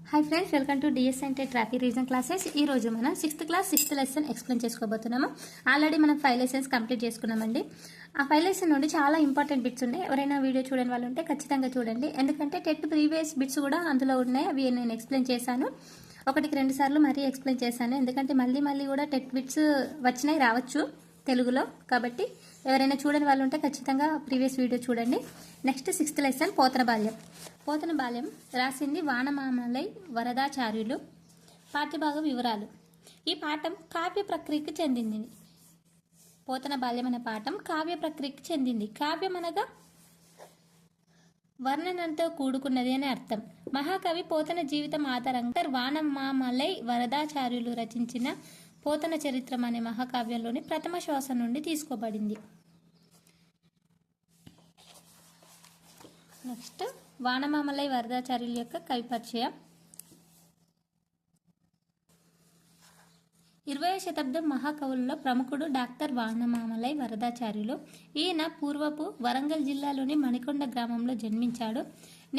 Hi friends, welcome to DS అంటే traffic reason classes. ఈ రోజు మనం 6th class 6th lesson explain చేసుకోబోతున్నాము. ఆల్రెడీ మనం 5 లెసన్స్ కంప్లీట్ చేసుకున్నామండి. ఆ 5 లెసన్ నుండి చాలా ఇంపార్టెంట్ బిట్స్ ఉన్నాయి. ఎవరైనా వీడియో చూడని వాళ్ళు ఉంటే ఖచ్చితంగా చూడండి. ఎందుకంటే టెట్ ప్రీవియస్ బిట్స్ కూడా అందులో ఉన్నాయి. అవి నేను ఎక్స్ప్లెయిన్ చేశాను. ఒకటికి 2 సార్లు మరీ ఎక్స్ప్లెయిన్ చేశాను. ఎందుకంటే మళ్ళీ కూడా టెట్ బిట్స్ వచ్చినాయి రావచ్చు తెలుగులో. కాబట్టి ఎవరైనా చూడని వాళ్ళు ఉంటే ఖచ్చితంగా ప్రీవియస్ వీడియో చూడండి. నెక్స్ట్ 6th లెసన్ పోతన బాల్యం రాసింది వానమామలై వరదాచార్యులు. పాఠ్యభాగ వివరాలు. ఈ పాఠం కావ్య ప్రక్రియకు చెందింది. పోతన బాల్యం అనే పాఠం కావ్య ప్రక్రియకు చెందింది. కావ్యం అనగా వర్ణనంతో కూడుకున్నది అని అర్థం. మహాకవి పోతన జీవితం ఆధారంగా వానమామలై వరదాచార్యులు రచించిన పోతన చరిత్రం అనే మహాకావ్యంలోని ప్రథమ శ్వాస నుండి తీసుకోబడింది. నెక్స్ట్ వానమామలై వరదాచార్యుల యొక్క కవి పరిచయం. 20వ శతాబ్దం మహాకవులలో ప్రముఖుడు డాక్టర్ వానమామలై వరదాచార్యులు. ఈయన పూర్వపు వరంగల్ జిల్లాలోని మణికొండ గ్రామంలో జన్మించాడు.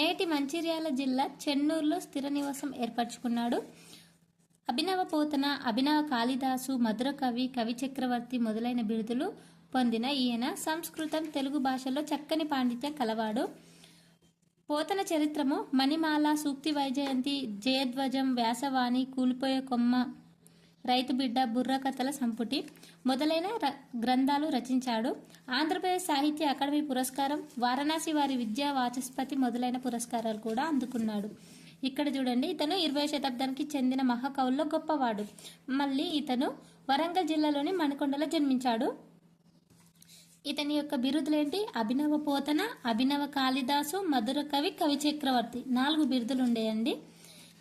నేటి మంచిర్యాల జిల్లా చెన్నూరులో స్థిర నివాసం ఏర్పరచుకున్నాడు. అభినవ పోతన, అభినవ కాళిదాసు, మధుర కవి, కవి చక్రవర్తి మొదలైన బిరుదులు పొందిన ఈయన సంస్కృతం, తెలుగు భాషలో చక్కని పాండిత్యం కలవాడు. పోతన చరిత్రము మణిమాల, సూక్తి వైజయంతి, జయధ్వజం, వ్యాసవాణి, కూలిపోయే కొమ్మ, రైతు బిడ్డ, బుర్రకథల సంపుటి మొదలైన గ్రంథాలు రచించాడు. ఆంధ్రప్రదేశ్ సాహిత్య అకాడమీ పురస్కారం, వారణాసి వారి విద్యా వాచస్పతి మొదలైన పురస్కారాలు కూడా అందుకున్నాడు. ఇక్కడ చూడండి, ఇతను 20వ శతాబ్దానికి చెందిన మహాకవుల్లో గొప్పవాడు. మళ్ళీ ఇతను వరంగల్ జిల్లాలోని మణికొండలో జన్మించాడు. ఇతని యొక్క బిరుదులేంటి? అభినవ పోతన, అభినవ కాళిదాసు, మధుర కవి, కవి చక్రవర్తి. 4 బిరుదులు ఉండేయండి.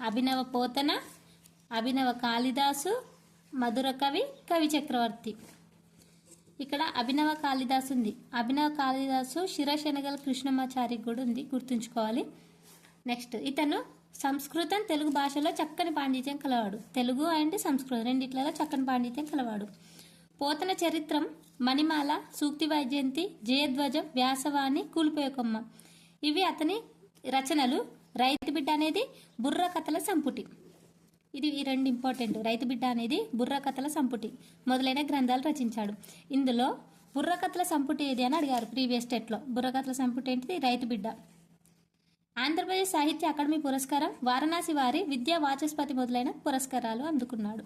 అభినవ పోతన, అభినవ కాళిదాసు, మధుర కవి, కవి చక్రవర్తి. ఇక్కడ అభినవ కాళిదాసు ఉంది. అభినవ కాళిదాసు శిరశనగల కృష్ణమాచారి కూడా ఉంది, గుర్తుంచుకోవాలి. నెక్స్ట్ ఇతను సంస్కృతం, తెలుగు భాషలో చక్కని పాండిత్యం కలవాడు. తెలుగు అండ్ సంస్కృతం రెండిట్లలో చక్కని పాండిత్యం కలవాడు. పోతన చరిత్రం మణిమాల, సూక్తి వైజయంతి, జయధ్వజం, వ్యాసవాణి, కూలిపోయే కొమ్మ ఇవి అతని రచనలు. రైతు బిడ్డ అనేది బుర్ర కథల సంపుటి. ఇది ఈ 2 ఇంపార్టెంట్. రైతు బిడ్డ అనేది బుర్ర కథల సంపుటి మొదలైన గ్రంథాలు రచించాడు. ఇందులో బుర్ర కథల సంపుటి ఏది అని అడిగారు ప్రీవియస్ టెట్లో. బుర్ర కథల సంపుటి ఏంటిది? రైతు బిడ్డ. ఆంధ్రప్రదేశ్ సాహిత్య అకాడమీ పురస్కారం, వారణాసి వారి విద్యా వాచస్పతి మొదలైన పురస్కారాలు అందుకున్నాడు.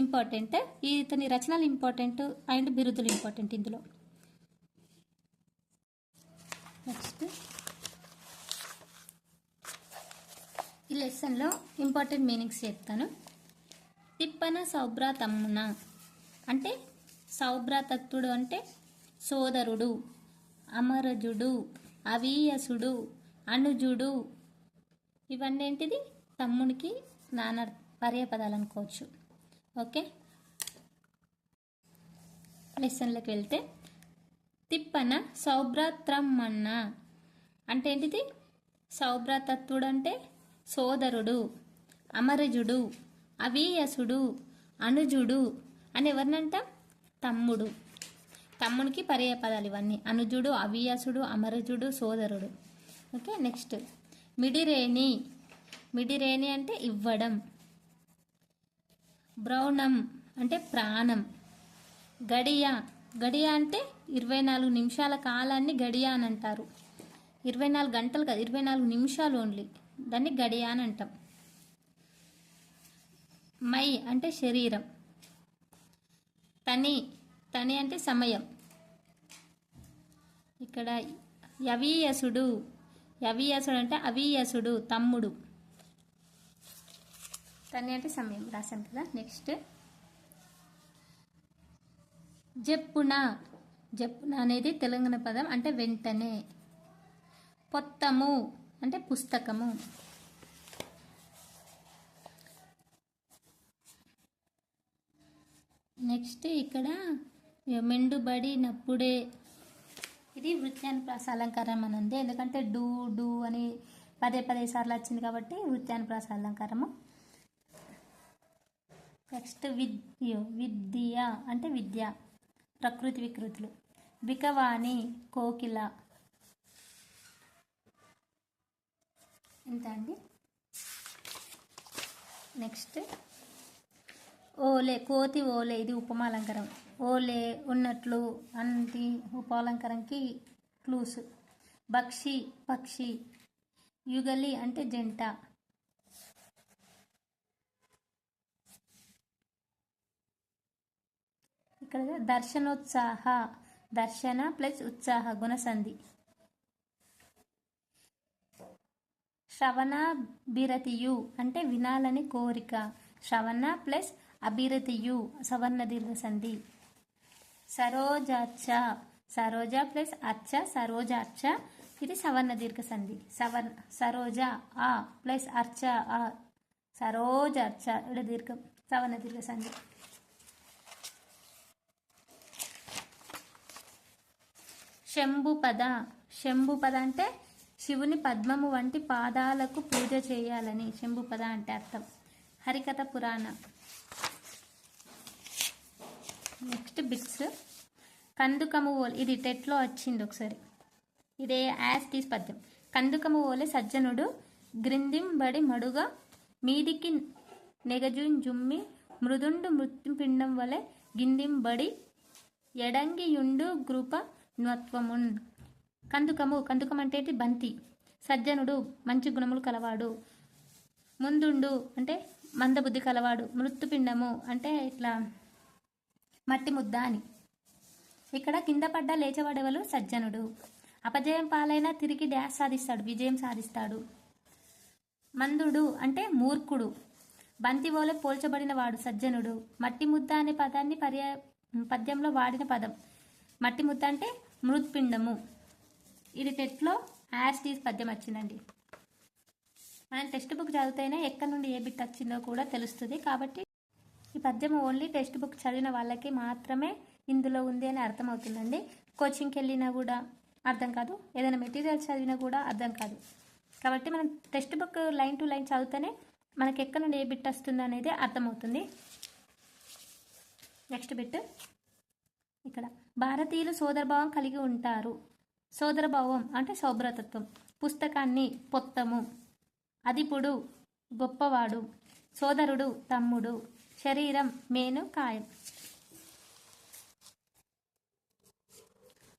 ఇంపార్టెంట్. ఇతని రచనలు ఇంపార్టెంట్ అండ్ బిరుదులు ఇంపార్టెంట్ ఇందులో. నెక్స్ట్ ఈ లెసన్లో ఇంపార్టెంట్ మీనింగ్స్ చెప్తాను. తిప్పన సౌభ్రాతమ్మున అంటే సౌభ్రాతత్తుడు అంటే సోదరుడు, అమరజుడు, అవీయసుడు, అనుజుడు ఇవన్నీ ఏంటిది? తమ్మునికి నాన్న పర్యాపదాలు అనుకోవచ్చు. ఓకే, లెసన్లోకి వెళ్తే తిప్పన సౌభ్రాత్రమ్మన్న అంటే ఏంటిది? సౌభ్రాతత్తుడు అంటే సోదరుడు, అమరజుడు, అవీయసుడు, అనుజుడు అని ఎవరినంటాం? తమ్ముడు. తమ్మునికి పర్యాపదాలు ఇవన్నీ. అనుజుడు, అవీయసుడు, అమరజుడు, సోదరుడు. ఓకే, నెక్స్ట్ మిడిరేణి అంటే ఇవ్వడం. బ్రౌనం అంటే ప్రాణం. గడియ అంటే 24 నిమిషాల కాలాన్ని గడియ అని అంటారు. 24 గంటలు కాదు, 24 నిమిషాలు ఓన్లీ, దాన్ని గడియ అని అంటాం. మై అంటే శరీరం. తని అంటే సమయం. ఇక్కడ యవీయసుడు అంటే అవీయసుడు, తమ్ముడు. తని అంటే సమయం రాశాను కదా. నెక్స్ట్ జప్పున అనేది తెలంగాణ పదం అంటే వెంటనే. పొత్తము అంటే పుస్తకము. నెక్స్ట్ ఇక్కడ మెండుబడినప్పుడే ఇది వృత్యానుప్రాస అలంకారం అని ఉంది. ఎందుకంటే డూ అని పదే సార్లు వచ్చింది కాబట్టి వృత్యానుప్రాస అలంకారము. నెక్స్ట్ విద్య అంటే విద్య, ప్రకృతి వికృతులు. వికవాణి కోకిల. ఇంత అండి. నెక్స్ట్ ఓలే, కోతి ఓలే, ఇది ఉపమాలంకారం. ఓలే ఉన్నట్లు, అంటి ఉపమాలంకారంకి క్లూస్. బక్షి పక్షి, యుగలి అంటే జంట. ఇక్కడ దర్శనోత్సాహ, దర్శన ప్లస్ ఉత్సాహ గుణసంధి. శ్రవణాభిరతియు అంటే వినాలని కోరిక. శ్రవణ ప్లస్ అభిరతియు సవర్ణ దీర్ఘ సంధి. సరోజార్చ, సరోజ ప్లస్ అర్చ, సరోజార్చ ఇది సవర్ణ దీర్ఘ సంధి. సరోజ ఆ ప్లస్ అర్చ ఆ, సరోజార్చ ఇక్కడ దీర్ఘం, సవర్ణ దీర్ఘ సంధి. శంభుపద, శంభుపద అంటే శివుని పద్మము వంటి పాదాలకు పూజ చేయాలని శంభుపద అంటే అర్థం. హరికథ పురాణ. Next bits. కందుకము ఓలే, ఇది టెట్లో వచ్చింది ఒకసారి, ఇదే యాజ్ తీసి పద్యం. కందుకము ఓలే సజ్జనుడు గ్రిందింబడి మడుగా మీదికి నెగజుంజుమ్మి మృదుండు మృత్యుపిండం వలె గిందింబడి ఎడంగియుండు గృప న్వత్వమున్. కందుకము, కందుకం అంటే బంతి. సజ్జనుడు మంచి గుణములు కలవాడు. ముందుండు అంటే మందబుద్ధి కలవాడు. మృత్యుపిండము అంటే ఇట్లా మట్టి ముద్ద అని. ఇక్కడ కింద పడ్డ లేచబడేవాళ్ళు సజ్జనుడు. అపజయం పాలైనా తిరిగి డ్యాష్ సాధిస్తాడు, విజయం సాధిస్తాడు. మందుడు అంటే మూర్ఖుడు. బంతి వోలే పోల్చబడిన వాడు సజ్జనుడు. మట్టి ముద్ద అనే పదాన్ని పద్యంలో వాడిన పదం. మట్టి ముద్ద అంటే మృత్పిండము. ఇది టెట్లో యాజ్ టీజ్ పద్యం వచ్చిందండి. మనం టెక్స్ట్ బుక్ చదివితేనే ఎక్కడి నుండి ఏ బిట్ వచ్చిందో కూడా తెలుస్తుంది. కాబట్టి ఈ పద్యం ఓన్లీ టెక్స్ట్ బుక్ చదివిన వాళ్ళకి మాత్రమే ఇందులో ఉంది అని అర్థమవుతుందండి. కోచింగ్కి వెళ్ళినా కూడా అర్థం కాదు, ఏదైనా మెటీరియల్ చదివినా కూడా అర్థం కాదు. కాబట్టి మనం text book line to line చదివితేనే మనకి ఎక్కడి నుండి ఏ బిట్ వస్తుందో అనేది అర్థమవుతుంది. Next bit. ఇక్కడ భారతీయులు సోదరభావం కలిగి ఉంటారు. సోదరభావం అంటే సౌభ్రతత్వం. పుస్తకాన్ని పొత్తము. అధిపుడు గొప్పవాడు. సోదరుడు తమ్ముడు. శరీరం మేను కాయం.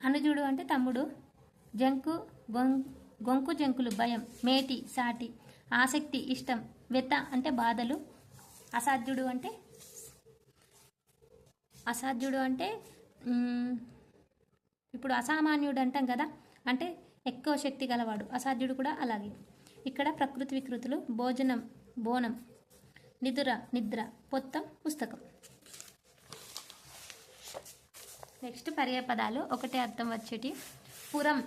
అనుజుడు అంటే తమ్ముడు. జంకు గొంకు జంకులు భయం. మేటి సాటి. ఆసక్తి ఇష్టం. వెత అంటే బాధలు. అసాధ్యుడు అంటే ఇప్పుడు అసామాన్యుడు అంటాం కదా, అంటే ఎక్కువ శక్తి గలవాడు. అసాధ్యుడు కూడా అలాగే. ఇక్కడ ప్రకృతి వికృతులు. భోజనం బోనం. నిద్ర పొత్తం పుస్తకం. నెక్స్ట్ పర్యాయ పదాలు ఒకటే అర్థం వచ్చేటి. పురం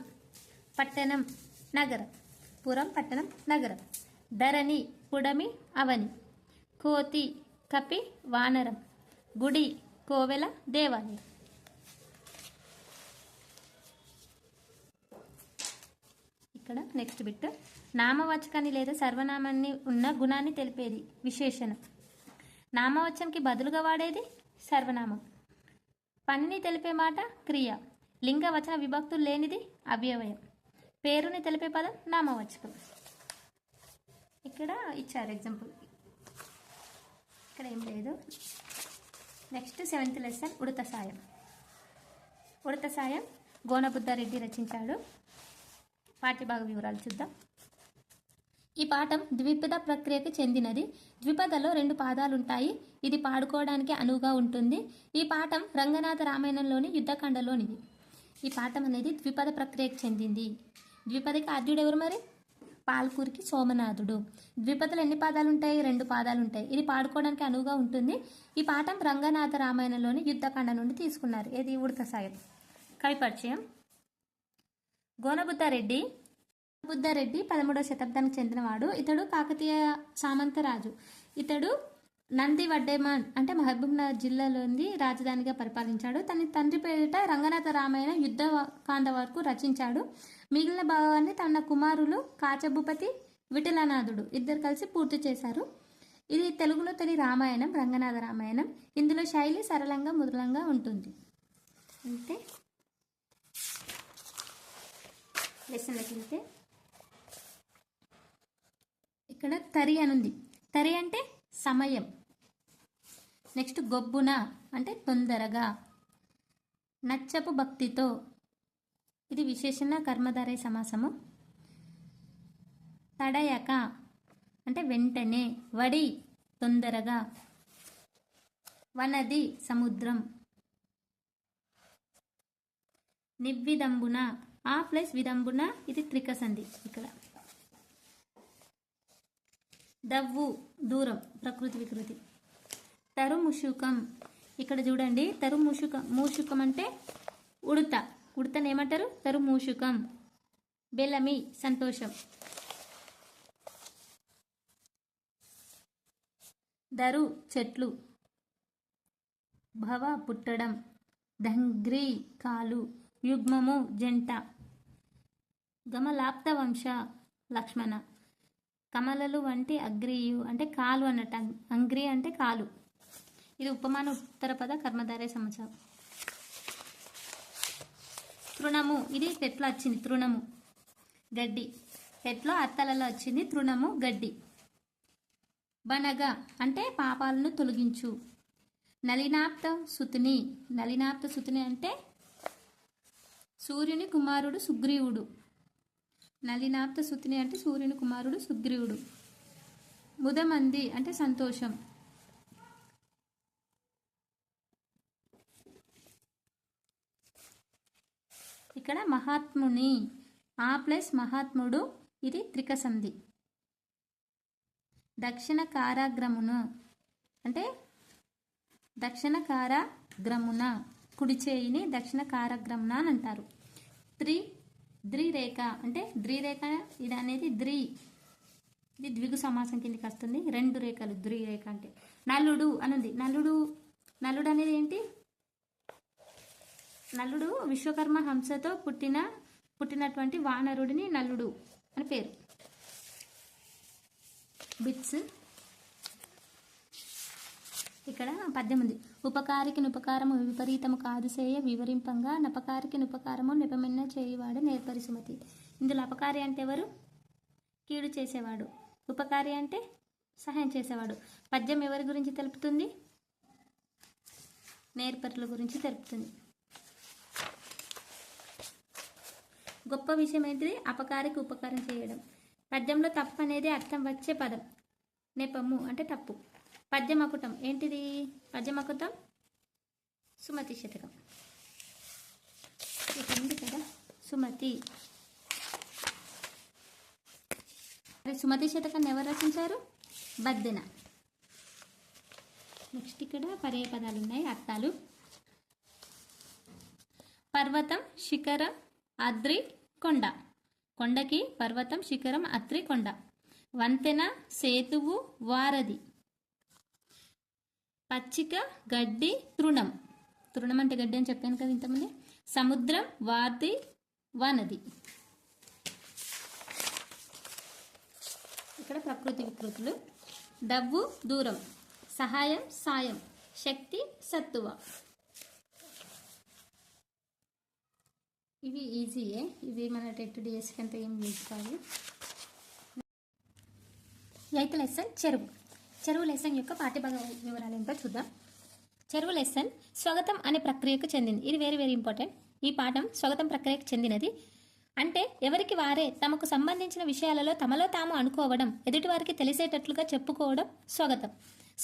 పట్టణం నగరం. పురం పట్టణం నగరం. ధరణి పుడమి అవని. కోతి కపి వానరం. గుడి కోవెల దేవాలయం. ఇక్కడ నెక్స్ట్ బిట్. నామవాచకాన్ని లేదా సర్వనామాన్ని ఉన్న గుణాన్ని తెలిపేది విశేషణం. నామవచనానికి బదులుగా వాడేది సర్వనామం. పనిని తెలిపే మాట క్రియ. లింగ వచన విభక్తులు లేనిది అవ్యవయం. పేరుని తెలిపే పదం నామవాచకం. ఇక్కడ ఇచ్చారు ఎగ్జాంపుల్, ఇక్కడ ఏం లేదు. నెక్స్ట్ 7th లెసన్ ఉడత సాయం. ఉడత సాయం గోనబుద్ధారెడ్డి రచించాడు. పాఠ్యభాగ వివరాలు చూద్దాం. ఈ పాఠం ద్విపద ప్రక్రియకు చెందినది. ద్విపదలో 2 పాదాలుంటాయి. ఇది పాడుకోవడానికి అనువుగా ఉంటుంది. ఈ పాఠం రంగనాథ రామాయణంలోని యుద్ధకాండలోనిది. ఈ పాఠం అనేది ద్విపద ప్రక్రియకు చెందింది. ద్విపదకి ఆద్యుడు ఎవరు మరి? పాల్కూరికి సోమనాథుడు. ద్విపదలు ఎన్ని పాదాలు ఉంటాయి? 2 పాదాలు ఉంటాయి. ఇది పాడుకోవడానికి అనువుగా ఉంటుంది. ఈ పాఠం రంగనాథ రామాయణంలోని యుద్ధకాండ నుండి తీసుకున్నారు. ఇది ఉడత సాయం. కవి పరిచయం. గోనబుద్ధారెడ్డి 13వ శతాబ్దానికి చెందినవాడు. ఇతడు కాకతీయ సామంతరాజు. ఇతడు నంది వడ్డేమాన్ అంటే మహబూబ్నగర్ జిల్లాలోని రాజధానిగా పరిపాలించాడు. తన తండ్రి పేరిట రంగనాథ రామాయణ యుద్ధకాండ వరకు రచించాడు. మిగిలిన భాగాన్ని తన కుమారులు కాచభూపతి విఠలనాథుడు ఇద్దరు కలిసి పూర్తి చేశారు. ఇది తెలుగులో తొలి రామాయణం, రంగనాథ రామాయణం. ఇందులో శైలి సరళంగా మృదులంగా ఉంటుంది. అంటే లెసన్లోకి వెళ్తే ఇక్కడ తరి అనుంది. తరి అంటే సమయం. నెక్స్ట్ గొబ్బున అంటే తొందరగా. నచ్చపు భక్తితో, ఇది విశేషణ కర్మధారయ సమాసము. తడయక అంటే వెంటనే. వడి తొందరగా. వనది సముద్రం. నివ్విదంబున ఆ ప్లస్ విదంబున, ఇది త్రికసంధి ఇక్కడ. దవ్వు దూరం, ప్రకృతి వికృతి. తరుముషుకం, ఇక్కడ చూడండి తరుముషుకం. మూషుకం అంటే ఉడత. ఉడతని ఏమంటారు? తరుమూషుకం. బెలమి సంతోషం. దరు చెట్లు. భవ పుట్టడం. దంగ్రి కాలు. యుగ్మము జంట. గమలాప్త వంశ లక్ష్మణ. కమలలు వంటి అగ్రియు అంటే కాలు అన్నట్టు. అంగ్రి అంటే కాలు. ఇది ఉపమాన ఉత్తరపద కర్మధారయ సమాసం. తృణము, ఇది పెట్లో వచ్చింది. తృణము గడ్డి. పెట్లో అత్తలలో వచ్చింది తృణము గడ్డి. బనగ అంటే పాపాలను తొలగించు. నలినాప్త సుతుని. నలినాప్త సుతుని అంటే సూర్యుని కుమారుడు సుగ్రీవుడు. నలినాప్త సుతుని అంటే సూర్యుని కుమారుడు సుగ్రీవుడు. ముదమంది అంటే సంతోషం. ఇక్కడ మహాత్ముని. ఆ ప్లస్ మహాత్ముడు, ఇది త్రికసంధి. దక్షిణ కారాగ్రమును అంటే దక్షిణ కారాగ్రమున, కుడి చేయిని దక్షిణ కారాగ్రమున అని అంటారు. ద్రిరేఖ అంటే ద్రిరేఖ, ఇది అనేది ఇది ద్విగు సమాసం కిందకి వస్తుంది. రెండు రేఖలు ద్రిరేఖ అంటే. నలుడు అనుంది. నలుడు అనేది ఏంటి? నలుడు విశ్వకర్మ హంసతో పుట్టినటువంటి వానరుడిని నలుడు అని పేరు. బిట్స్. ఇక్కడ పద్యం ఉంది. ఉపకారికి నుపకారము విపరీతము కాదు చేయ వివరింపంగా, నపకారికి నుపకారము నిపమిన్న చేయువాడు నేర్పరి సుమతి. ఇందులో అపకారి అంటే ఎవరు? కీడు చేసేవాడు. ఉపకారి అంటే సహాయం చేసేవాడు. పద్యం ఎవరి గురించి తెలుపుతుంది? నేర్పరుల గురించి తెలుపుతుంది. గొప్ప విషయం ఏంటిది? అపకారికి ఉపకారం చేయడం. పద్యంలో తప్పు అనేది అర్థం వచ్చే పదం. నెపము అంటే తప్పు. పద్యమకుటం ఏంటిది? పద్యమకుటం సుమతి శతకం. ఇక్కడ ఉంది కదా సుమతి. సుమతి శతకాన్ని ఎవరు రచించారు? బద్దెన. నెక్స్ట్ ఇక్కడ పర్యాయ పదాలు ఉన్నాయి, అర్థాలు. పర్వతం, శిఖరం, అద్రి, కొండ. కొండకి పర్వతం, శిఖరం, అత్రి, కొండ. వంతెన, సేతువు, వారధి. పచ్చిక, గడ్డి, తృణం. తృణం అంటే గడ్డి అని చెప్పాను కదా ఇంతకుముందే. సముద్రం, వారధి, వనది. ఇక్కడ ప్రకృతి వికృతులు. డవ్వు దూరం. సహాయం సాయం. శక్తి సత్తువ. ఇవి ఈజీయే. ఇవి మన టెట్ డిఎస్ కంటే ఏం యూజ్ కాదు. 8th లెసన్ చెరువు. చెరువు లెసన్ యొక్క పాఠ్యభాగ వివరాలు ఏంటో చూద్దాం. చెరువు లెసన్ స్వాగతం అనే ప్రక్రియకు చెందింది. ఇది వెరీ వెరీ ఇంపార్టెంట్. ఈ పాఠం స్వాగతం ప్రక్రియకు చెందినది. అంటే ఎవరికి వారే తమకు సంబంధించిన విషయాలలో తమలో తాము అనుకోవడం, ఎదుటివారికి తెలిసేటట్లుగా చెప్పుకోవడం స్వాగతం.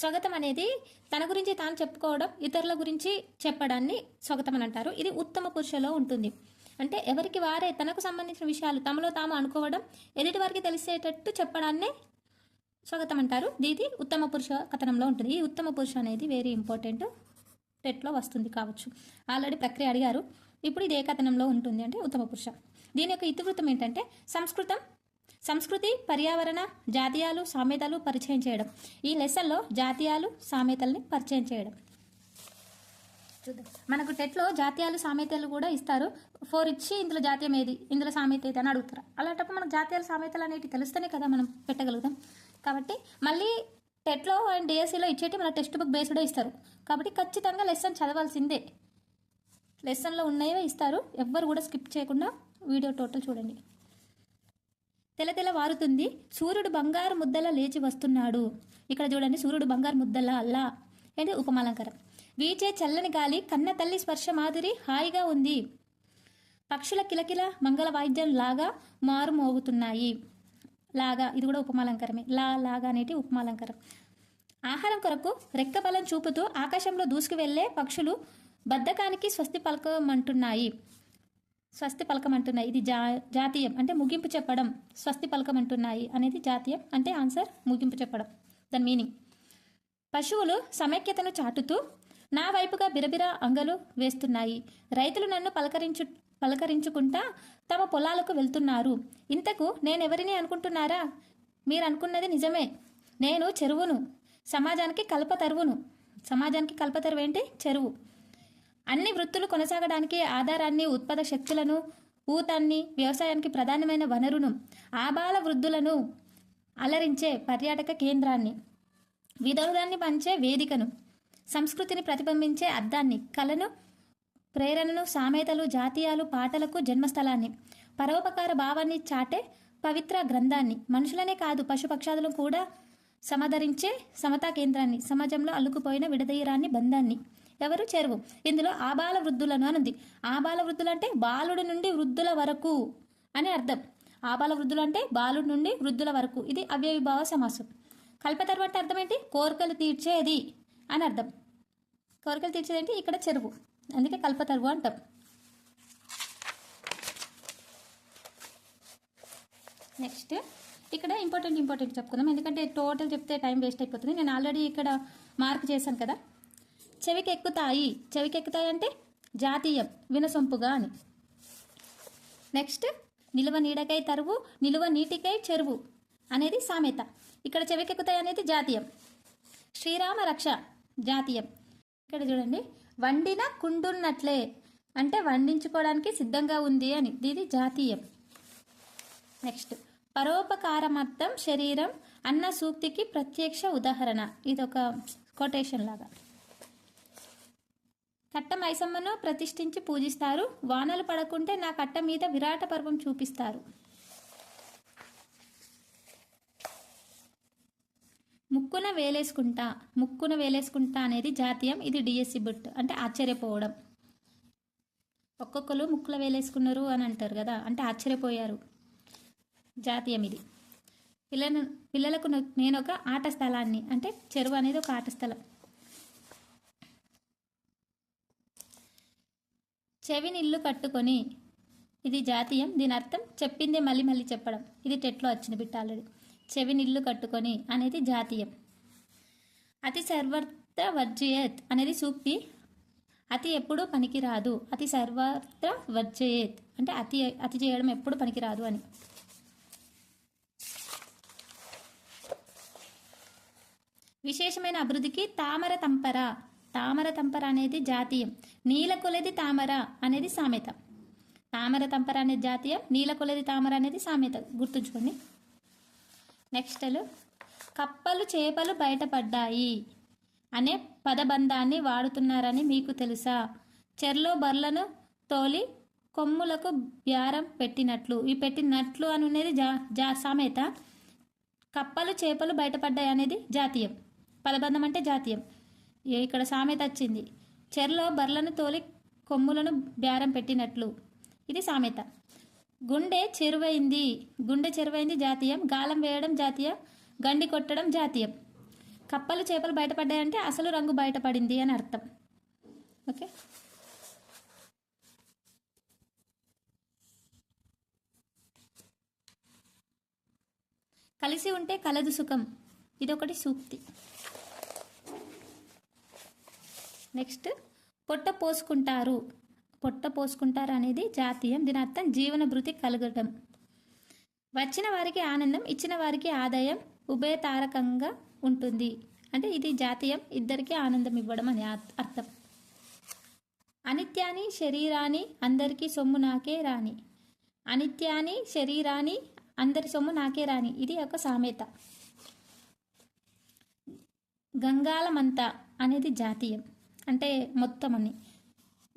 స్వాగతం అనేది తన గురించి తాను చెప్పుకోవడం, ఇతరుల గురించి చెప్పడాన్ని స్వాగతం అని అంటారు. ఇది ఉత్తమ పురుషలో ఉంటుంది. అంటే ఎవరికి వారే తనకు సంబంధించిన విషయాలు తమలో తాము అనుకోవడం, ఎదుటి వారికి తెలిసేటట్టు చెప్పడాన్నే స్వాగతం అంటారు. ఇది ఉత్తమ పురుష కథనంలో ఉంటుంది. ఈ ఉత్తమ పురుష అనేది వెరీ ఇంపార్టెంట్. టెట్లో వస్తుంది కావచ్చు. ఆల్రెడీ ప్రక్రియ అడిగారు. ఇప్పుడు ఇది ఏ కథనంలో ఉంటుంది అంటే ఉత్తమ పురుష. దీని యొక్క ఇతివృత్తం ఏంటంటే సంస్కృతి, పర్యావరణ, జాతీయాలు, సామెతలు పరిచయం చేయడం. ఈ లెసన్లో జాతీయాలు, సామెతల్ని పరిచయం చేయడం. మనకు టెట్లో జాతీయాలు, సామెతలు కూడా ఇస్తారు. 4 ఇచ్చి ఇందులో జాతీయం ఏది, ఇందులో సామెత ఏది అని అడుగుతారు. అలాంటప్పుడు మనకు జాతీయాలు, సామెతలు అనేవి తెలుస్తేనే కదా మనం పెట్టగలుగుతాం. కాబట్టి మళ్ళీ టెట్లో అండ్ డిఎస్సిలో ఇచ్చేటి మన టెక్స్ట్ బుక్ బేస్డే ఇస్తారు. కాబట్టి ఖచ్చితంగా లెసన్ చదవాల్సిందే. లెసన్లో ఉన్నవే ఇస్తారు. ఎవ్వరు కూడా స్కిప్ చేయకుండా వీడియో టోటల్ చూడండి. తెలతెలవారుతుంది, సూర్యుడు బంగారు ముద్దలా లేచి వస్తున్నాడు. ఇక్కడ చూడండి, సూర్యుడు బంగారు ముద్దలా అల్లా ఏంటి ఉపమాలంకారం. వీచే చల్లని గాలి కన్న తల్లి స్పర్శ మాదిరి హాయిగా ఉంది. పక్షుల కిలకిల మంగళ వాయిద్యం లాగా మారు మోగుతున్నాయి. లాగా ఇది కూడా ఉపమాలంకారమే. లాగా అనేటి ఉపమాలంకారం. ఆహారం కొరకు రెక్కబలం చూపుతూ ఆకాశంలో దూసుకు వెళ్లే పక్షులు బద్ధకానికి స్వస్తి పలకమంటున్నాయి. ఇది జాతీయం అంటే ముగింపు చెప్పడం. స్వస్తి పలకమంటున్నాయి అనేది జాతీయం అంటే ఆన్సర్ ముగింపు చెప్పడం, దాని మీనింగ్. పశువులు సమైక్యతను చాటుతూ నా వైపుగా బిరబిర అంగలు వేస్తున్నాయి. రైతులు నన్ను పలకరించుకుంటా తమ పొలాలకు వెళ్తున్నారు. ఇంతకు నేనెవరిని అనుకుంటున్నారా? మీరు అనుకున్నది నిజమే. నేను చెరువును, సమాజానికి కల్పతరువును. సమాజానికి కల్పతరువు ఏంటి? చెరువు. అన్ని వృత్తులు కొనసాగడానికి ఆధారాన్ని, ఉత్పత్తి శక్తులను, ఊతాన్ని, వ్యవసాయానికి ప్రధానమైన వనరును, ఆబాల వృద్ధులను అలరించే పర్యాటక కేంద్రాన్ని, వినోదాన్ని పంచే వేదికను, సంస్కృతిని ప్రతిబింబించే అద్దాన్ని, కళను, ప్రేరణను, సామెతలు, జాతీయాలు, పాటలకు జన్మస్థలాన్ని, పరోపకార భావాన్ని చాటే పవిత్ర గ్రంథాన్ని, మనుషులనే కాదు పశుపక్షాదులను కూడా సమధరించే సమతా కేంద్రాన్ని, సమాజంలో అల్లుకుపోయిన విడదీయరాన్ని బంధాన్ని. ఎవరు? చెరువు. ఇందులో ఆబాల వృద్ధులను అనుంది. ఆబాల వృద్ధులు అంటే బాలుడి నుండి వృద్ధుల వరకు అని అర్థం. ఆబాల వృద్ధులు అంటే బాలుడి నుండి వృద్ధుల వరకు. ఇది అవ్యయభావ సమాసం. కల్పతరువు అంటే అర్థం ఏంటి? కోరికలు తీర్చేది అని అర్థం. కోరికలు తీర్చేది ఏంటి? ఇక్కడ చెరువు, అందుకే కల్పతరువు అంటాం. నెక్స్ట్ ఇక్కడ ఇంపార్టెంట్ చెప్పుకుందాం, ఎందుకంటే టోటల్ చెప్తే టైం వేస్ట్ అయిపోతుంది. నేను ఆల్రెడీ ఇక్కడ మార్క్ చేశాను కదా. చెవికెక్కుతాయి అంటే జాతీయం, వినసొంపుగా అని. నెక్స్ట్ నిలువ నీడకై తరువు, నిలువ నీటికై చెరువు అనేది సామెత. ఇక్కడ చెవికెక్కుతాయి అనేది జాతీయం. శ్రీరామ రక్ష జాతీయం. ఇక్కడ చూడండి, వండిన కుండున్నట్లే అంటే వండించుకోవడానికి సిద్ధంగా ఉంది అని, ఇది జాతీయం. నెక్స్ట్ పరోపకారమర్థం శరీరం అన్న సూక్తికి ప్రత్యక్ష ఉదాహరణ. ఇది ఒక కొటేషన్ లాగా. కట్ట మైసమ్మను ప్రతిష్ఠించి పూజిస్తారు. వానలు పడకుంటే నా కట్ట మీద విరాట పర్వం చూపిస్తారు. ముక్కున వేలేసుకుంటా అనేది జాతీయం. ఇది డిఎస్సి బిట్ అంటే ఆశ్చర్యపోవడం. ఒక్కొక్కరు ముక్కుల వేలేసుకున్నారు అని అంటారు కదా, అంటే ఆశ్చర్యపోయారు. జాతీయం ఇది. పిల్లలకు నేను ఒక ఆట స్థలాన్ని అంటే చెరువు అనేది ఒక ఆట స్థలం. చెవినిల్లు కట్టుకొని ఇది జాతీయం. దీని అర్థం చెప్పిందే మళ్ళీ మళ్ళీ చెప్పడం. ఇది టెట్లో వచ్చింది బిట్ ఆల్రెడీ. చెవినిల్లు కట్టుకొని అనేది జాతీయం. అతి సర్వత్ర వర్జయేత్ అనేది సూక్తి. అతి ఎప్పుడు పనికిరాదు. అతి సర్వత్ర వర్జయేత్ అంటే అతి చేయడం ఎప్పుడు పనికిరాదు అని. విశేషమైన అభివృద్ధికి తామర తంపర అనేది జాతీయం. నీలకొలది తామర అనేది సామెత. తామర తంపర అనేది జాతీయం, నీలకొలది తామర అనేది సామెత. గుర్తుంచుకోండి. నెక్స్ట్ కప్పలు చేపలు బయటపడ్డాయి అనే పదబంధాన్ని వాడుతున్నారని మీకు తెలుసా? చెర్లో బర్లను తోలి కొమ్ములకు బ్యారం పెట్టినట్లు. ఈ పెట్టినట్లు అని అనేది సామెత. కప్పలు చేపలు బయటపడ్డాయి అనేది జాతీయం. పదబంధం అంటే జాతీయం. ఇక్కడ సామెత వచ్చింది. చెర్లో బర్లను తోలి కొమ్ములను బేరం పెట్టినట్లు, ఇది సామెత. గుండె చెరువైంది జాతీయం. గాలం వేయడం జాతీయం. గండి కొట్టడం జాతీయం. కప్పలు చేపలు బయటపడ్డాయంటే అసలు రంగు బయటపడింది అని అర్థం. ఓకే, కలిసి ఉంటే కలదు సుఖం, ఇదొకటి సూక్తి. నెక్స్ట్ పొట్ట పోసుకుంటారు అనేది జాతీయం. దీని అర్థం జీవన భృతి కలగటం. వచ్చిన వారికి ఆనందం, ఇచ్చిన వారికి ఆదాయం ఉభయతారకంగా ఉంటుంది అంటే ఇది జాతీయం. ఇద్దరికి ఆనందం ఇవ్వడం అని అర్థం. అనిత్యాని శరీరాన్ని అందరికీ సొమ్ము నాకే రాని. అనిత్యాని శరీరాన్ని అందరి సొమ్ము నాకే రాని, ఇది ఒక సామెత. గంగాలమంతా అనేది జాతీయం అంటే మొత్తం అని.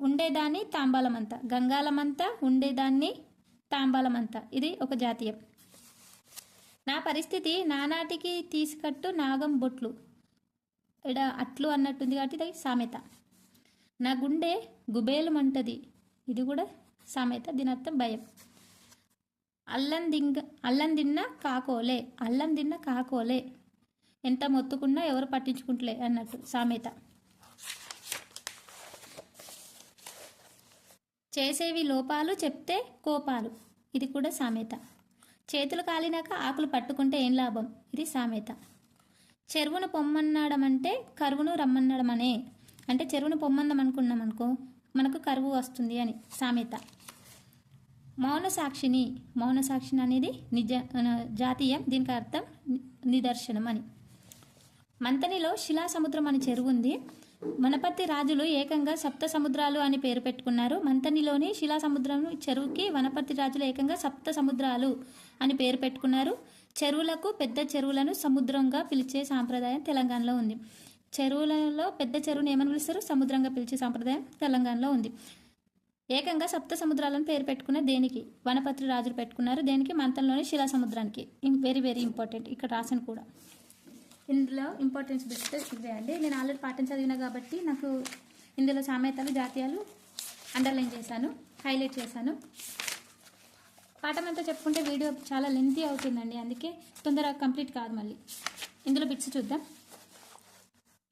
ఉండేదాన్ని తాంబాలమంతా. గంగాలమంతా ఉండేదాన్ని తాంబాలమంతా, ఇది ఒక జాతీయం. నా పరిస్థితి నానాటికి తీసుకట్టు నాగం బొట్లు. ఇడ అట్లు అన్నట్టుంది కాబట్టి ఇది సామెత. నా గుండె గుబేలమంటది, ఇది కూడా సామెత. దీని అర్థం భయం. అల్లం తిన్న కాకోలే, అల్లం తిన్న కాకోలే, ఎంత మొత్తుకున్నా ఎవరు పట్టించుకుంటలే అన్నట్టు సామెత. చేసేవి లోపాలు, చెప్తే కోపాలు, ఇది కూడా సామెత. చేతులు కాలినాక ఆకులు పట్టుకుంటే ఏం లాభం, ఇది సామెత. చెరువును పొమ్మన్నాడం అంటే కరువును రమ్మన్నాడమనే, అంటే చెరువును పొమ్మందాం అనుకున్నాం అనుకో మనకు కరువు వస్తుంది అని సామెత. మౌన సాక్షిని అనేది జాతీయం, దీనికి అర్థం నిదర్శనం అని. మంతనిలో శిలా సముద్రం అని చెరువు ఉంది. వనపర్తి రాజులు ఏకంగా సప్త సముద్రాలు అని పేరు పెట్టుకున్నారు. మంతనిలోని శిలా సముద్రం చెరువుకి వనపర్తి రాజులు ఏకంగా సప్త సముద్రాలు అని పేరు పెట్టుకున్నారు. చెరువులకు పెద్ద చెరువులను సముద్రంగా పిలిచే సాంప్రదాయం తెలంగాణలో ఉంది. చెరువులలో పెద్ద చెరువుని ఏమని పిలుస్తారు, సముద్రంగా పిలిచే సాంప్రదాయం తెలంగాణలో ఉంది. ఏకంగా సప్త సముద్రాలను పేరు పెట్టుకున్న దేనికి, వనపర్తి రాజులు పెట్టుకున్నారు. దేనికి, మంతనిలోని శిలా సముద్రానికి. వెరీ వెరీ ఇంపార్టెంట్, ఇక్కడ రాసాను కూడా. ఇందులో ఇంపార్టెన్స్ బిట్స్ ఇవే అండి. నేను ఆల్రెడీ పాఠం చదివినా కాబట్టి నాకు ఇందులో సామెతలు, జాతీయాలు అండర్లైన్ చేశాను, హైలైట్ చేశాను. పాఠం అంతా చెప్పుకుంటే వీడియో చాలా లెంతీ అవుతుందండి, అందుకే తొందరగా కంప్లీట్ కాదు. మళ్ళీ ఇందులో బిట్స్ చూద్దాం.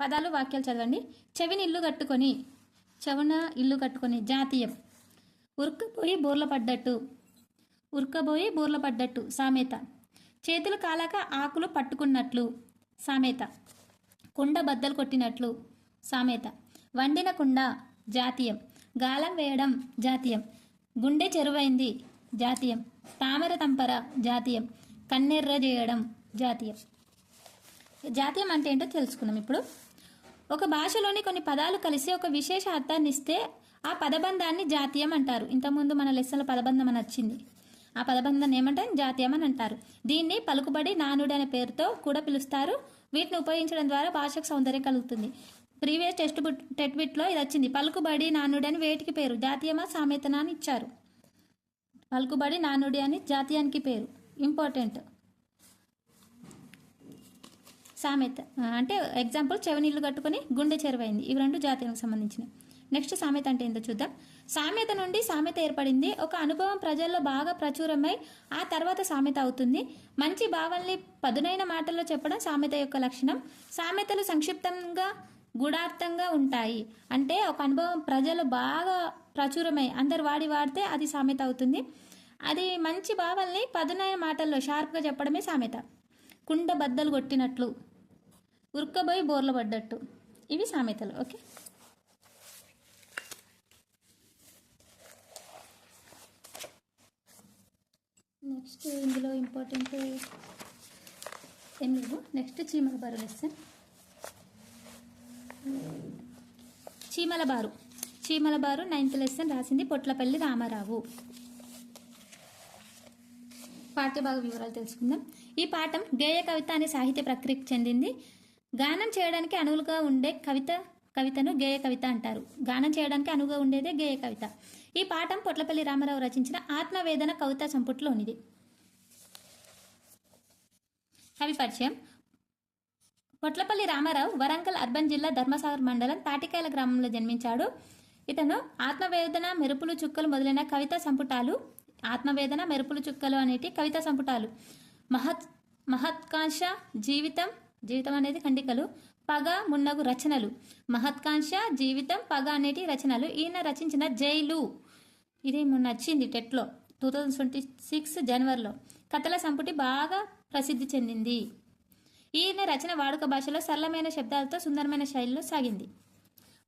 పదాలు, వాక్యాలు చదవండి. చెవిన ఇల్లు కట్టుకొని జాతీయం. ఉరకపోయి బోర్ల పడ్డట్టు సామెత. చేతులు కాలాక ఆకులు పట్టుకున్నట్లు సామెత. కుండ బద్దలు కొట్టినట్లు సామెత. వండిన కుండ జాతీయం. గాలం వేయడం జాతీయం. గుండె చెరువైంది జాతీయం. తామర తంపర జాతీయం. కన్నెర్ర చేయడం జాతీయం. జాతీయం అంటే ఏంటో తెలుసుకున్నాం ఇప్పుడు. ఒక భాషలోని కొన్ని పదాలు కలిసి ఒక విశేష అర్థాన్ని ఇస్తే ఆ పదబంధాన్ని జాతీయం అంటారు. ఇంతకుముందు మన లెసన్లో పదబంధం అని వచ్చింది. ఆ పదబంధాన్ని ఏమంటే జాతీయం అని అంటారు. దీన్ని పలుకుబడి, నానుడి అనే పేరుతో కూడా పిలుస్తారు. వీటిని ఉపయోగించడం ద్వారా భాషకు సౌందర్యం కలుగుతుంది. ప్రీవియస్ టెట్ బిట్లో ఇది వచ్చింది. పలుకుబడి, నానుడి అని వేటికి పేరు, జాతీయమా సామెతనా అని ఇచ్చారు. పలుకుబడి, నానుడి అని జాతీయానికి పేరు. ఇంపార్టెంట్. సామెత అంటే ఎగ్జాంపుల్, చెవినీళ్ళు కట్టుకొని గుండె చెరువైంది, ఇవి రెండు జాతీయానికి సంబంధించినవి. నెక్స్ట్ సామెత అంటే ఏంటో చూద్దాం. సామెత నుండి సామెత ఏర్పడింది. ఒక అనుభవం ప్రజల్లో బాగా ప్రచురమై ఆ తర్వాత సామెత అవుతుంది. మంచి భావాల్ని పదునైన మాటల్లో చెప్పడం సామెత యొక్క లక్షణం. సామెతలు సంక్షిప్తంగా, గూఢార్థంగా ఉంటాయి. అంటే ఒక అనుభవం ప్రజలు బాగా ప్రచురమై అందరు వాడితే అది సామెత అవుతుంది. అది మంచి భావాల్ని పదునైన మాటల్లో షార్ప్గా చెప్పడమే సామెత. కుండ బద్దలు కొట్టినట్లు, ఉరకబోయి బోర్ల పడ్డట్టు, ఇవి సామెతలు. ఓకే, నెక్స్ట్ ఇందులో ఇంపార్టెంట్ ఏం లేవు. నెక్స్ట్ చీమల బారు లెసన్. చీమల బారు 9th లెసన్ రాసింది పొట్లపల్లి రామారావు. పాఠ్యభాగ వివరాలు తెలుసుకుందాం. ఈ పాఠం గేయ కవిత అనే సాహిత్య ప్రక్రియకు చెందింది. గానం చేయడానికి అనువుగా ఉండే కవితను గేయ కవిత అంటారు. గానం చేయడానికి అనువుగా ఉండేదే గేయ కవిత. ఈ పాఠం పొట్లపల్లి రామారావు రచించిన ఆత్మవేదన కవితా సంపుటిలోనిది. కవి పరిచయం. పొట్లపల్లి రామారావు వరంగల్ అర్బన్ జిల్లా ధర్మసాగర్ మండలం తాటికాయల గ్రామంలో జన్మించాడు. ఇతను ఆత్మవేదన, మెరుపులు చుక్కలు మొదలైన కవితా సంపుటాలు, ఆత్మవేదన, మెరుపులు చుక్కలు అనేటి కవితా సంపుటాలు, మహత్కాంక్ష, జీవితం అనేది ఖండికలు, పగ మున్నగు రచనలు. మహత్కాంక్ష, జీవితం, పగ అనేటి రచనలు. ఈయన రచించిన జైలు, ఇది మొన్న వచ్చింది టెట్లో 2026 జనవరిలో. కథల సంపుటి బాగా ప్రసిద్ధి చెందింది. ఈయన రచన వాడుక భాషలో సరళమైన శబ్దాలతో సుందరమైన శైలిలో సాగింది.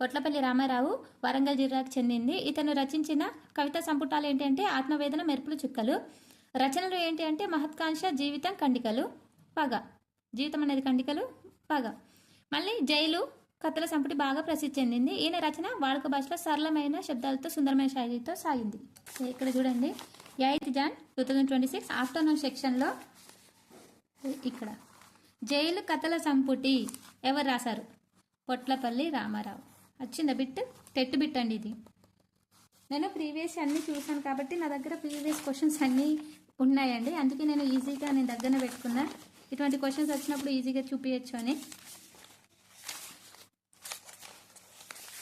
పొట్లపల్లి రామారావు వరంగల్ జిల్లాకు చెందింది. ఇతను రచించిన కవితా సంపుటాలు ఏంటి అంటే ఆత్మవేదన, మెరుపులు చుక్కలు. రచనలు ఏంటి అంటే మహత్కాంక్ష, జీవితం, ఖండికలు, పగ. జీవితం అనేది ఖండికలు, పగ. మళ్ళీ జైలు కథల సంపుటి బాగా ప్రసిద్ధి చెందింది. ఈయన రచన వాడుక భాషలో సరళమైన శబ్దాలతో సుందరమైన శైలితో సాగింది. ఇక్కడ చూడండి, 8th Jan 2026 ఆఫ్టర్నూన్ సెక్షన్లో ఇక్కడ జైలు కథల సంపుటి ఎవరు రాశారు? పొట్లపల్లి రామారావు. వచ్చిందా బిట్? టెట్ బిట్ అండి ఇది. నేను ప్రీవియస్ అన్నీ చూసాను కాబట్టి నా దగ్గర ప్రీవియస్ క్వశ్చన్స్ అన్నీ ఉన్నాయండి. అందుకే నేను ఈజీగా దగ్గరనే పెట్టుకున్నా. ఇటువంటి క్వశ్చన్స్ వచ్చినప్పుడు ఈజీగా చూపించచ్చు అని.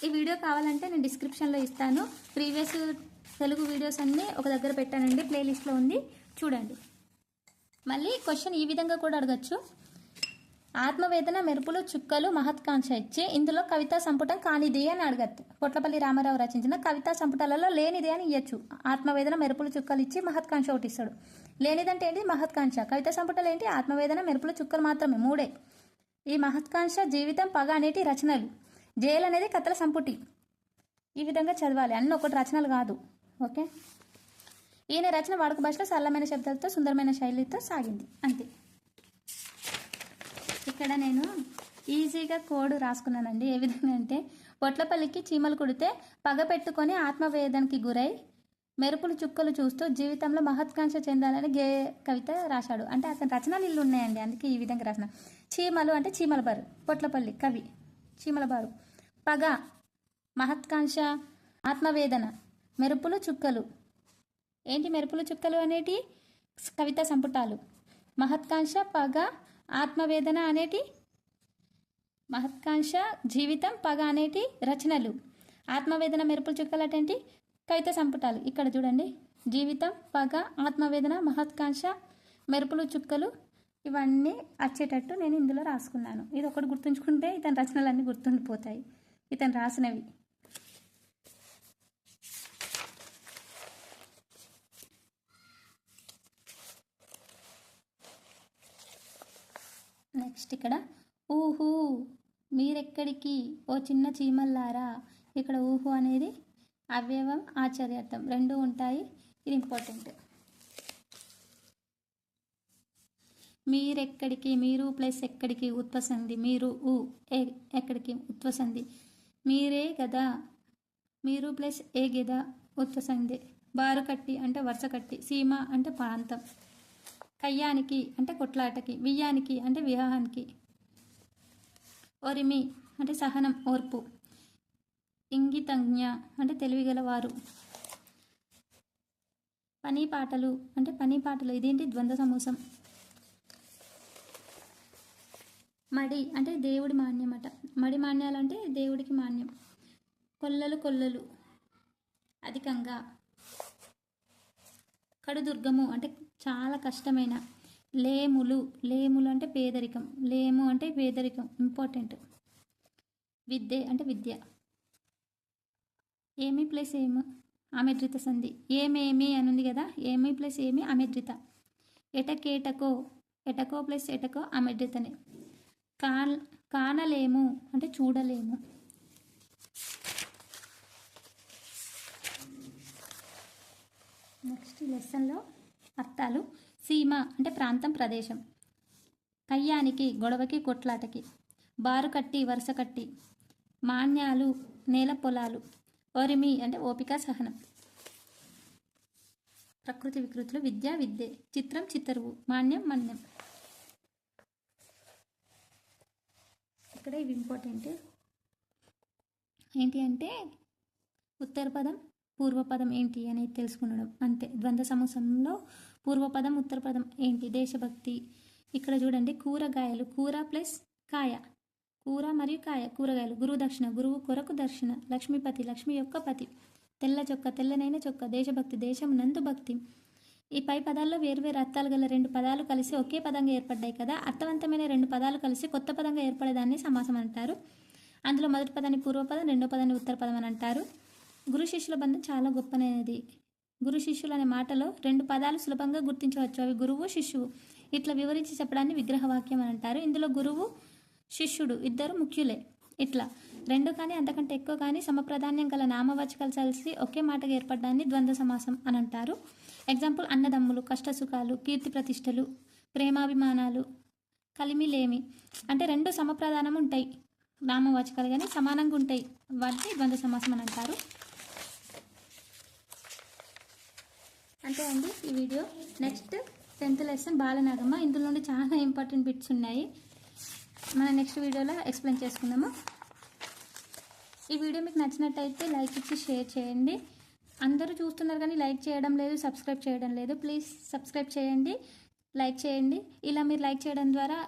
ఈ వీడియో కావాలంటే నేను డిస్క్రిప్షన్లో ఇస్తాను. ప్రీవియస్ తెలుగు వీడియోస్ అన్నీ ఒక దగ్గర పెట్టానండి, ప్లేలిస్ట్లో ఉంది, చూడండి. మళ్ళీ క్వశ్చన్ ఈ విధంగా కూడా అడగచ్చు. ఆత్మవేదన మెరుపులు చుక్కలు మహత్కాంక్ష ఇచ్చి ఇందులో కవితా సంపుటం కానిది అని అడగచ్చు. పొట్లపల్లి రామారావు రచించిన కవితా సంపుటాలలో లేనిది అని ఇవ్వచ్చు. ఆత్మవేదన మెరుపులు చుక్కలు ఇచ్చి మహత్కాంక్ష ఒకటి ఇస్తాడు. లేనిదంటే ఏంటి? మహత్కాంక్ష. కవితా సంపుటాలు ఏంటి? ఆత్మవేదన మెరుపులు చుక్కలు మాత్రమే, 3. ఈ మహత్కాంక్ష, జీవితం, పగ అనేటి రచనలు. జైలు అనేది కథల సంపుటి. ఈ విధంగా చదవాలి, అన్నీ ఒకటి రచనలు కాదు. ఓకే. ఈయన రచన వాడుక భాషలో సరళమైన శబ్దాలతో సుందరమైన శైలితో సాగింది, అంతే. ఇక్కడ నేను ఈజీగా కోడ్ రాసుకున్నానండి. ఏ విధంగా అంటే, పొట్లపల్లికి చీమలు కుడితే పగ పెట్టుకొని ఆత్మవేదనకి గురై మెరుపులు చుక్కలు చూస్తూ జీవితంలో మహత్కాంక్ష చెందాలని కవిత రాశాడు. అంటే అతని రచనలు ఇల్లు ఉన్నాయండి, అందుకే ఈ విధంగా రాసిన. చీమలు అంటే చీమల బారు, పొట్లపల్లి కవి, చీమల బారు. పగ మహత్కాంక్ష, ఆత్మవేదన, మెరుపులు చుక్కలు. ఏంటి మెరుపులు చుక్కలు అనేటి? కవితా సంపుటాలు. మహత్కాంక్ష, పగ, ఆత్మవేదన అనేటి మహత్కాంక్ష, జీవితం, పగ అనేటి రచనలు. ఆత్మవేదన, మెరుపులు చుక్కలు అటేంటి? కవితా సంపుటాలు. ఇక్కడ చూడండి, జీవితం, పగ, ఆత్మవేదన, మహత్కాంక్ష, మెరుపులు చుక్కలు, ఇవన్నీ వచ్చేటట్టు నేను ఇందులో రాసుకున్నాను. ఇది ఒకటి గుర్తుంచుకుంటే ఇతని రచనలన్నీ గుర్తుండిపోతాయి, ఇతను రాసినవి. నెక్స్ట్ ఇక్కడ ఊహు మీరెక్కడికి ఓ చిన్న చీమల్లారా. ఇక్కడ ఊహు అనేది అవ్యవం, ఆశ్చర్యార్థం రెండు ఉంటాయి. ఇది ఇంపార్టెంట్. మీరెక్కడికి, మీరు ప్లస్ ఎక్కడికి ఉత్వసంధి. మీరు ఎక్కడికి ఉత్వసంధి. మీరే గదా, మీరు ప్లస్ ఏ గదా ఉత్వసంధి. బారు కట్టి అంటే వరుస కట్టి. సీమ అంటే ప్రాంతం. కయ్యానికి అంటే కొట్లాటకి. వియ్యానికి అంటే వివాహానికి. ఒరిమి అంటే సహనం, ఓర్పు. ఇంగితజ్ఞ అంటే తెలివిగలవారు. పని పాటలు అంటే పని పాటలు, ఇదేంటి? ద్వంద్వ సమూసం. మడి అంటే దేవుడి మాన్యం అట. మడి మాన్యాలు అంటే దేవుడికి మాన్యం. కొల్లలు కొల్లలు అధికంగా. కడుదుర్గము అంటే చాలా కష్టమైన. లేములు, లేములు అంటే పేదరికం. లేము అంటే పేదరికం, ఇంపార్టెంట్. విద్య అంటే విద్య. ఏమి ప్లస్ ఏము అమెద్రిత సంధి. ఏమేమి అని ఉంది కదా, ఏమి ప్లస్ ఏమి అమెద్రిత. ఎటకేటకో, ఎటకో ప్లస్ ఎటకో అమెద్రితనే. కానలేము అంటే చూడలేము. నెక్స్ట్ లెసన్లో అర్థాలు. సీమ అంటే ప్రాంతం, ప్రదేశం. కయ్యానికి గొడవకి, కొట్లాటకి. బారు కట్టి వరుస కట్టి. మాన్యాలు నేల పొలాలు. ఒరిమి అంటే ఓపిక, సహనం. ప్రకృతి వికృతులు. విద్య విద్యే. చిత్రం చిత్తరువు. మాన్యం మన్యం. ఇక్కడ ఇవి ఇంపార్టెంట్. ఏంటి అంటే ఉత్తర పదం పూర్వపదం ఏంటి అనేది తెలుసుకునడం, అంతే. ద్వంద్వ సమాసంలో పూర్వపదం ఉత్తర పదం ఏంటి? దేశభక్తి. ఇక్కడ చూడండి, కూరగాయలు. కూర ప్లస్ కాయ. కూర మరియు కాయ, కూరగాయలు. గురువు దక్షిణ, గురువు కొరకు దర్శన. లక్ష్మీపతి, లక్ష్మి యొక్క పతి. తెల్ల చొక్క, తెల్లనైన చొక్క. దేశభక్తి, దేశం నందు భక్తి. ఈ పై పదాల్లో వేర్వేరు అర్థాలు గల రెండు పదాలు కలిసి ఒకే పదంగా ఏర్పడ్డాయి కదా. అర్థవంతమైన రెండు పదాలు కలిసి కొత్త పదంగా ఏర్పడేదాన్ని సమాసం అంటారు. అందులో మొదటి పదాన్ని పూర్వపదం, రెండో పదాన్ని ఉత్తర పదం అని అంటారు. గురు శిష్యుల బంధం చాలా గొప్పనైనది. గురు శిష్యులు అనే మాటలో రెండు పదాలు సులభంగా గుర్తించవచ్చు. అవి గురువు, శిష్యువు. ఇట్లా వివరించి చెప్పడాన్ని విగ్రహవాక్యం అని అంటారు. ఇందులో గురువు, శిష్యుడు ఇద్దరు ముఖ్యులే. ఇట్లా రెండు కానీ అంతకంటే ఎక్కువ కానీ సమప్రాధాన్యం గల నామవాచకాలు కలిసి ఒకే మాటగా ఏర్పడడాన్ని ద్వంద్వ సమాసం అని అంటారు. ఎగ్జాంపుల్, అన్నదమ్ములు, కష్టసుఖాలు, కీర్తి ప్రతిష్టలు, ప్రేమాభిమానాలు, కలిమిలేమి. అంటే రెండు సమప్రధానం ఉంటాయి నామవాచకాలు, కానీ సమానంగా ఉంటాయి, వాటిని ద్వంద్వ సమాసం అని అంటారు. అంతే అండి ఈ video. Next 10th lesson Balanagamma. ఇందులో నుండి చాలా ఇంపార్టెంట్ బిట్స్ ఉన్నాయి, మనం నెక్స్ట్ వీడియోలో ఎక్స్ప్లెయిన్ చేసుకుందాము. ఈ వీడియో మీకు నచ్చినట్టయితే లైక్ ఇచ్చి షేర్ చేయండి. అందరూ చూస్తున్నారు కానీ లైక్ చేయడం లేదు, సబ్స్క్రైబ్ చేయడం లేదు. ప్లీజ్ సబ్స్క్రైబ్ చేయండి, లైక్ చేయండి. ఇలా మీరు లైక్ చేయడం ద్వారా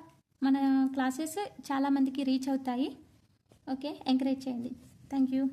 మన క్లాసెస్ చాలామందికి రీచ్ అవుతాయి. ఓకే, ఎంకరేజ్ చేయండి. Thank you.